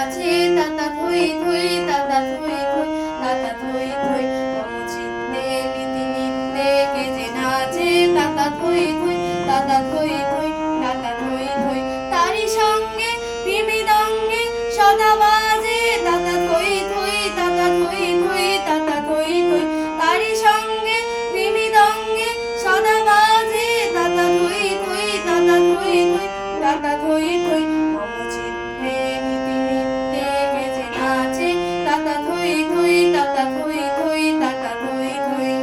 নাচে তাতা থই থই তাতা থই থই তাতা থই থই মম চিত্তে নীতি নিত্যে কে যে নাচে তাতা থই থই তাতা থই থই তাতা থই থই তারি সঙ্গে বিবিদঙ্গে সদা বাজে তাতা থই থই তাতা থই থই তাতা থই থই তারি সঙ্গে বিবিদঙ্গে সদা বাজে তাতা থই থই তাতা থই থই তাতা থই থই মম চিত্তে নীতি নিত্যে কে যে নাচে তাতা থই থই তাতা থই থই তাতা থই থই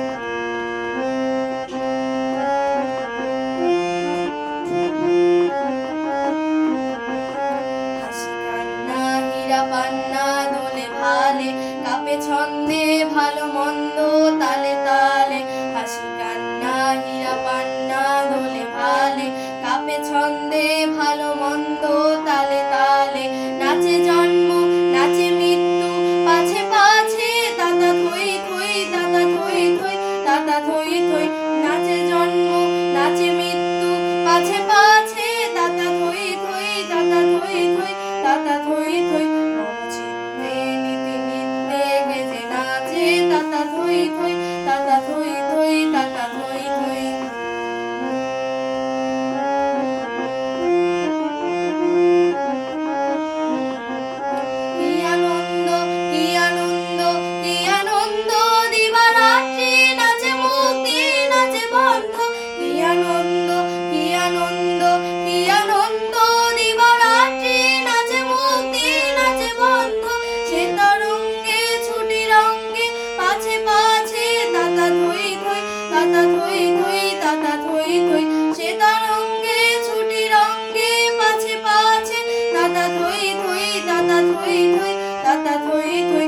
হাসি কান্না হীরা পান্না দোলে ভালে কাপে ছন্দে ভালো মন্দ তালে তালে হাসি কান্না হীরা পান্না দোলে ভালে কাপে ছন্দে ভালো মন্দ তালে তালে নাচে জন্ম নাচে মৃত্যু পাছে পাছে তাতা থই থই তাতা থই থই তাতা থই থই নাচে জন্ম নাচে মৃত্যু পাছে পাছে তাতা থই থই তাতা থই থই তাতা থই থই মম চিত্তে নীতি নিত্যে কে যে নাচে তাতা থই থই তাতা থই থই তাতা থই থই কি আনন্দ কি আনন্দ কি আনন্দ দিবারাত্রি নাচে মুক্তি নাচে বন্ধ কি আনন্দ কি আনন্দ কি আনন্দ দিবারাত্রি নাচে মুক্তি নাচে বন্ধ সে তরঙ্গে ছুটি রঙ্গে পাছে পাছে তাতা থই থই তাতা থই থই তাতা থই থই সে তরঙ্গে ছুটি রঙ্গে পাছে পাছে তাতা থই থই তাতা থই থই তাতা থই থই